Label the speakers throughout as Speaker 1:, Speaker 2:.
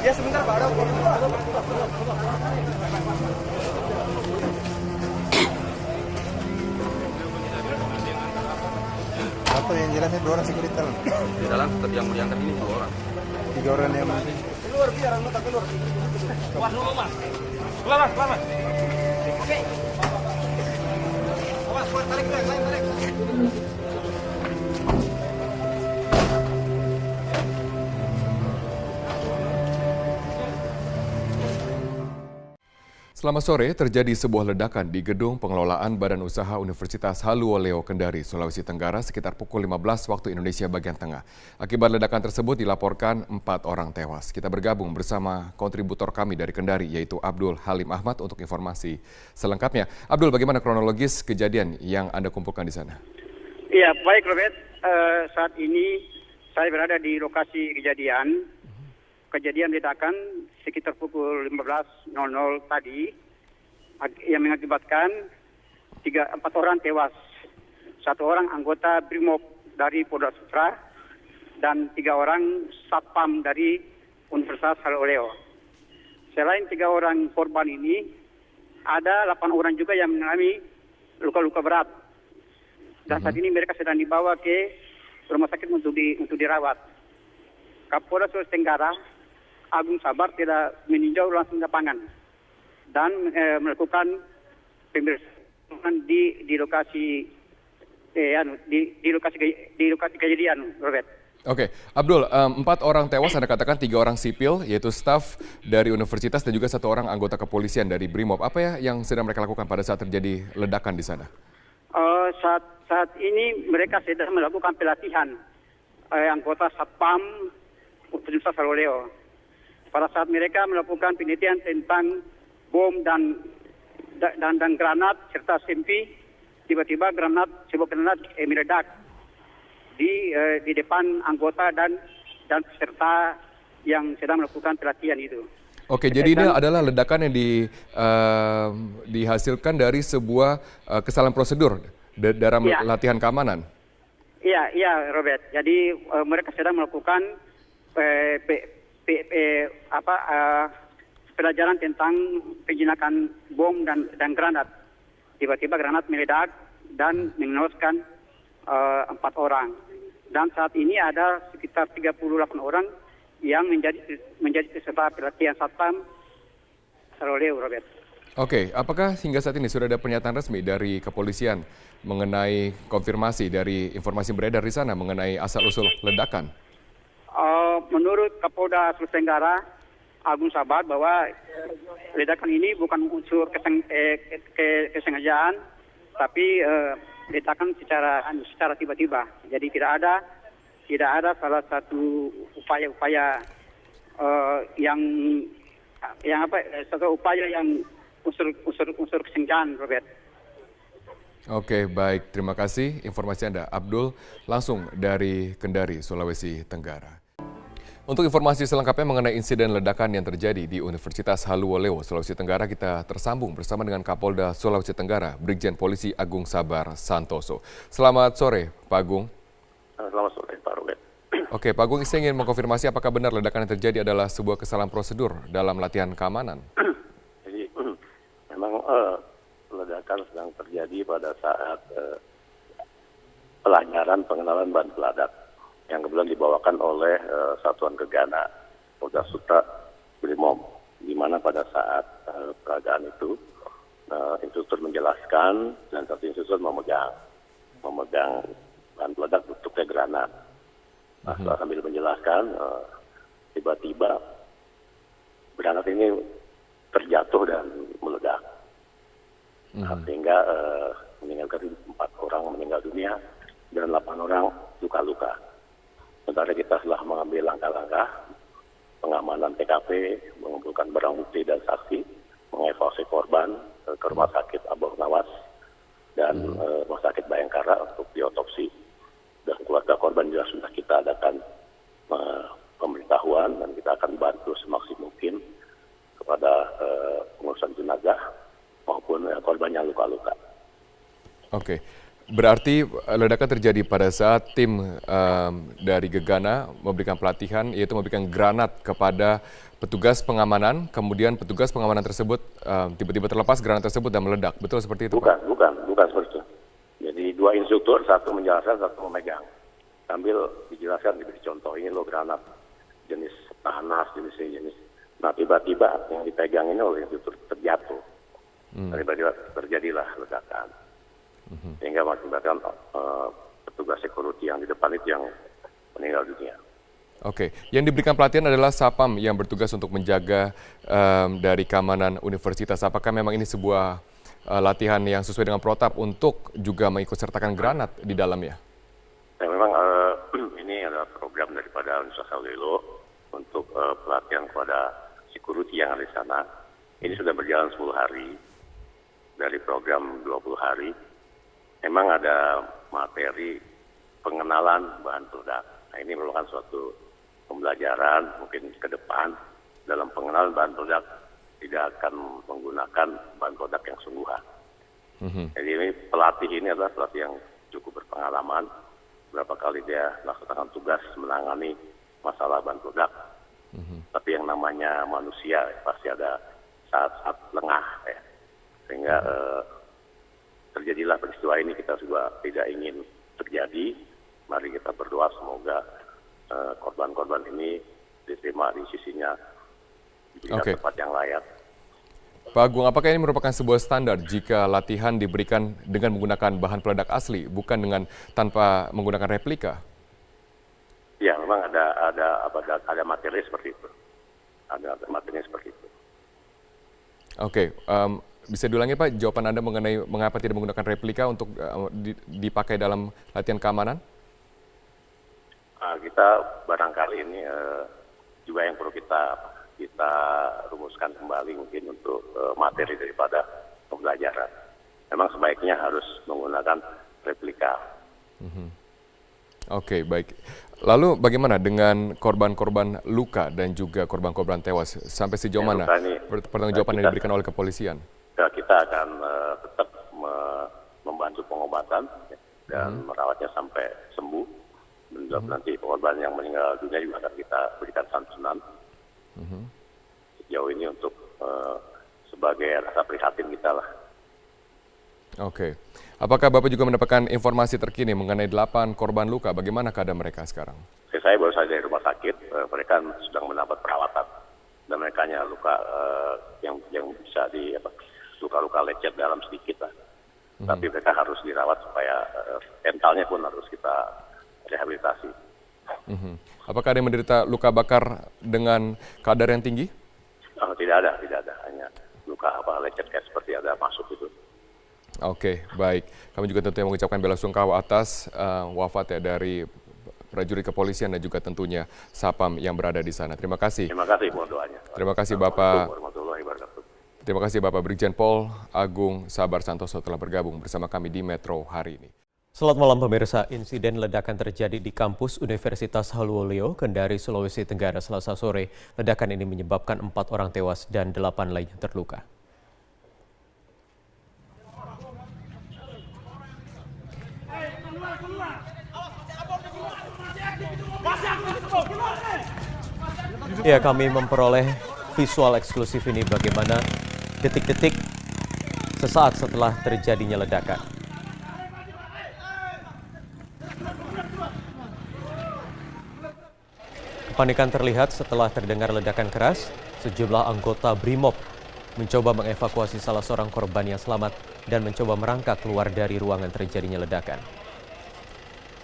Speaker 1: Ya sebentar Pak.
Speaker 2: Apa yang jelasnya 2 orang sekuritas?
Speaker 3: Di dalam tetap yang mau diangkat ini 2 orang.
Speaker 2: 3 orang yang
Speaker 1: Keluar biar anggota keluar. Keluar dulu Mas. Keluar Mas, keluar Mas. Oke. Mas, keluar tarik dulu, yang lain tarik.
Speaker 4: Selamat sore, terjadi sebuah ledakan di gedung pengelolaan Badan Usaha Universitas Haluoleo Kendari, Sulawesi Tenggara sekitar pukul 15 waktu Indonesia bagian tengah. Akibat ledakan tersebut dilaporkan 4 orang tewas. Kita bergabung bersama kontributor kami dari Kendari, yaitu Abdul Halim Ahmad untuk informasi selengkapnya. Abdul, bagaimana kronologis kejadian yang Anda kumpulkan di sana?
Speaker 5: Iya, baik Robert. Saat ini saya berada di lokasi kejadian. Kejadian ledakan sekitar pukul 15.00 tadi yang mengakibatkan 4 orang tewas, 1 orang anggota Brimob dari Polda Sutra dan 3 orang satpam dari Universitas Haluoleo. Selain 3 orang korban ini, ada 8 orang juga yang mengalami luka-luka berat. Dan saat ini mereka sedang dibawa ke rumah sakit untuk dirawat. Kapolda Sulawesi Tenggara Agung Sabar tidak meninjau langsung lapangan dan melakukan pemeriksaan di lokasi di lokasi kejadian, Robert.
Speaker 4: Oke, Abdul, 4 orang tewas, Anda katakan 3 orang sipil, yaitu staf dari universitas dan juga 1 orang anggota kepolisian dari Brimob. Apa ya yang sedang mereka lakukan pada saat terjadi ledakan di sana?
Speaker 5: Saat ini mereka sedang melakukan pelatihan anggota satpam Universitas Haluoleo. Pada saat mereka melakukan penelitian tentang bom dan granat serta sempi, tiba-tiba sebuah granat meledak di depan anggota dan peserta yang sedang melakukan pelatihan itu.
Speaker 4: Oke, jadi ini adalah ledakan yang dihasilkan dari sebuah kesalahan prosedur dalam latihan keamanan.
Speaker 5: Iya, Robert. Jadi mereka sedang melakukan pelajaran tentang penjinakan bom dan granat. Tiba-tiba granat meledak dan menewaskan 4 orang. Dan saat ini ada sekitar 38 orang yang menjadi peserta pelatihan satpam Haluoleo, Robert.
Speaker 4: Oke, apakah hingga saat ini sudah ada pernyataan resmi dari kepolisian mengenai konfirmasi dari informasi beredar di sana mengenai asal-usul ledakan?
Speaker 5: Menurut Kapolda Sulawesi Tenggara Agung Sabar bahwa ledakan ini bukan unsur kesengajaan, tapi ledakan secara tiba-tiba. Jadi tidak ada salah satu upaya-upaya yang unsur kesengajaan, Robert.
Speaker 4: Oke, baik. Terima kasih informasi Anda, Abdul, langsung dari Kendari, Sulawesi Tenggara. Untuk informasi selengkapnya mengenai insiden ledakan yang terjadi di Universitas Haluoleo, Sulawesi Tenggara, kita tersambung bersama dengan Kapolda Sulawesi Tenggara, Brigjen Polisi Agung Sabar Santoso. Selamat sore, Pak Agung.
Speaker 6: Selamat sore, Pak Robert.
Speaker 4: Oke, Pak Agung, saya ingin mengkonfirmasi apakah benar ledakan yang terjadi adalah sebuah kesalahan prosedur dalam latihan keamanan?
Speaker 6: Jadi, memang ledakan sedang terjadi pada saat pelajaran pengenalan bahan peledak yang kebetulan dibawakan oleh Satuan Gegana Polda Sutra Brimob, di mana pada saat peragaan itu instruktur menjelaskan dan satu instruktur memegang bahan peledak bentuknya granat. Nah, setelah sambil menjelaskan, tiba-tiba granat ini terjatuh dan meledak. Sehingga meninggalkan 4 orang meninggal dunia dan 8 orang luka-luka. Sementara kita telah mengambil langkah-langkah pengamanan TKP, mengumpulkan barang bukti dan saksi, mengevakuasi korban ke Rumah Sakit Abah Nawas dan Rumah Sakit Bayangkara untuk diotopsi. Dan keluarga korban juga sudah kita adakan pemberitahuan dan kita akan bantu semaksimal mungkin kepada pengurusan jenazah maupun korban yang luka-luka.
Speaker 4: Oke. Berarti ledakan terjadi pada saat tim dari Gegana memberikan pelatihan, yaitu memberikan granat kepada petugas pengamanan, kemudian petugas pengamanan tersebut tiba-tiba terlepas granat tersebut dan meledak. Betul seperti itu, Pak?
Speaker 6: Bukan seperti itu. Jadi 2 instruktur, satu menjelaskan, satu memegang. Sambil dijelaskan, diberi contoh, ini loh granat jenis panas, jenis. Nah, tiba-tiba yang dipegang ini oleh instruktur terjatuh. Tiba-tiba terjadilah ledakan. Sehingga mengakibatkan petugas security yang di depan itu yang meninggal dunia.
Speaker 4: Oke, yang diberikan pelatihan adalah Sapam yang bertugas untuk menjaga dari keamanan universitas. Apakah memang ini sebuah latihan yang sesuai dengan protap untuk juga mengikut sertakan granat di dalamnya?
Speaker 6: Ya, memang ini adalah program daripada Universitas Halluwelo untuk pelatihan kepada security yang ada di sana. Ini sudah berjalan 10 hari dari program 20 hari. Memang ada materi pengenalan bahan peledak. Nah, ini merupakan suatu pembelajaran mungkin ke depan dalam pengenalan bahan peledak tidak akan menggunakan bahan peledak yang sungguhan. Jadi ini pelatih ini adalah pelatih yang cukup berpengalaman. Berapa kali dia melaksanakan tugas menangani masalah bahan peledak. Tapi yang namanya manusia pasti ada saat-saat lengah ya. Sehingga terjadilah peristiwa ini, kita juga tidak ingin terjadi. Mari kita berdoa semoga korban-korban ini diterima di sisinya di tempat yang layak.
Speaker 4: Pak Agung, apakah ini merupakan sebuah standar jika latihan diberikan dengan menggunakan bahan peledak asli, bukan dengan tanpa menggunakan replika?
Speaker 6: Ya, memang ada materi seperti itu. Ada materi seperti itu.
Speaker 4: Oke, bisa diulangi Pak jawaban Anda mengenai mengapa tidak menggunakan replika untuk dipakai dalam latihan keamanan?
Speaker 6: Kita barangkali ini juga yang perlu kita rumuskan kembali mungkin untuk materi daripada pembelajaran. Memang sebaiknya harus menggunakan replika. Oke,
Speaker 4: baik. Lalu bagaimana dengan korban-korban luka dan juga korban-korban tewas? Sampai sejauh mana pertanggungjawaban yang diberikan oleh kepolisian?
Speaker 6: Kita akan tetap membantu pengobatan dan merawatnya sampai sembuh. Nanti korban yang meninggal dunia juga akan kita berikan santunan. Sejauh ini untuk sebagai rasa prihatin kita lah.
Speaker 4: Oke. Apakah Bapak juga mendapatkan informasi terkini mengenai 8 korban luka? Bagaimana keadaan mereka sekarang?
Speaker 6: Saya baru saja dari rumah sakit. Mereka sedang mendapat perawatan. Dan mereka hanya luka yang bisa luka-luka lecet dalam sedikit lah. Tapi mereka harus dirawat supaya mentalnya pun harus kita rehabilitasi.
Speaker 4: Apakah ada yang menderita luka bakar dengan kadar yang tinggi?
Speaker 6: Tidak ada. Hanya luka lecet kayak seperti ada masuk itu.
Speaker 4: Oke, baik. Kami juga tentunya mengucapkan bela sungkawa atas wafat ya dari prajurit kepolisian dan juga tentunya Sapam yang berada di sana. Terima kasih.
Speaker 6: Terima kasih buat doanya.
Speaker 4: Terima kasih Bapak. Terima kasih Bapak Brigjen Pol Agung Sabar Santoso telah bergabung bersama kami di Metro hari ini.
Speaker 7: Selamat malam pemirsa, insiden ledakan terjadi di kampus Universitas Halluwelo, Kendari, Sulawesi Tenggara Selasa sore. Ledakan ini menyebabkan 4 orang tewas dan 8 lainnya terluka. Ya, kami memperoleh visual eksklusif ini bagaimana detik-detik sesaat setelah terjadinya ledakan. Kepanikan terlihat setelah terdengar ledakan keras. Sejumlah anggota BRIMOB mencoba mengevakuasi salah seorang korban yang selamat dan mencoba merangkak keluar dari ruangan terjadinya ledakan.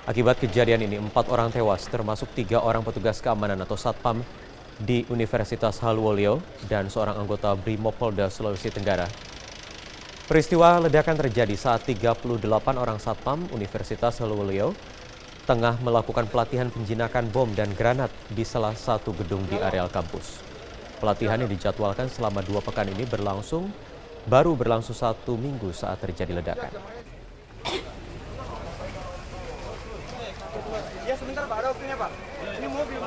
Speaker 7: Akibat kejadian ini 4 orang tewas termasuk 3 orang petugas keamanan atau Satpam di Universitas Halluwelo dan seorang anggota BRIMOB Polda Sulawesi Tenggara. Peristiwa ledakan terjadi saat 38 orang Satpam Universitas Halluwelo tengah melakukan pelatihan penjinakan bom dan granat di salah satu gedung di areal kampus. Pelatihan yang dijadwalkan selama 2 pekan ini baru berlangsung 1 minggu saat terjadi ledakan.
Speaker 1: Ya sebentar Pak, ada waktunya Pak. Ini mobil.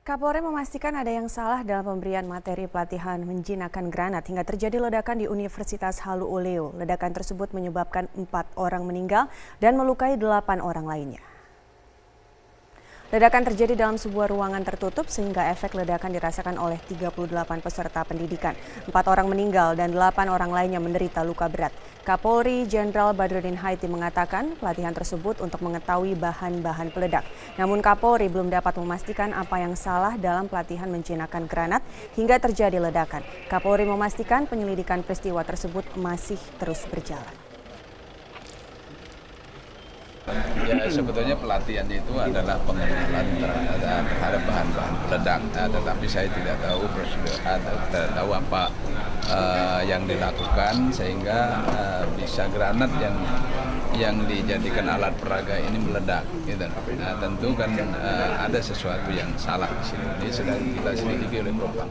Speaker 8: Kapolri memastikan ada yang salah dalam pemberian materi pelatihan menjinakkan granat hingga terjadi ledakan di Universitas Halluwelo. Ledakan tersebut menyebabkan 4 orang meninggal dan melukai 8 orang lainnya. Ledakan terjadi dalam sebuah ruangan tertutup sehingga efek ledakan dirasakan oleh 38 peserta pendidikan. 4 orang meninggal dan 8 orang lainnya menderita luka berat. Kapolri Jenderal Badrodin Haiti mengatakan pelatihan tersebut untuk mengetahui bahan-bahan peledak. Namun Kapolri belum dapat memastikan apa yang salah dalam pelatihan menjinakkan granat hingga terjadi ledakan. Kapolri memastikan penyelidikan peristiwa tersebut masih terus berjalan.
Speaker 9: Ya, sebetulnya pelatihan itu adalah pengenalan terhadap bahan-bahan peledak, tetapi saya tidak tahu prosedur, tidak tahu apa yang dilakukan sehingga bisa granat yang dijadikan alat peraga ini meledak. Gitu. Nah, tentu kan ada sesuatu yang salah di sini. Ini sedang kita selidiki oleh Propam.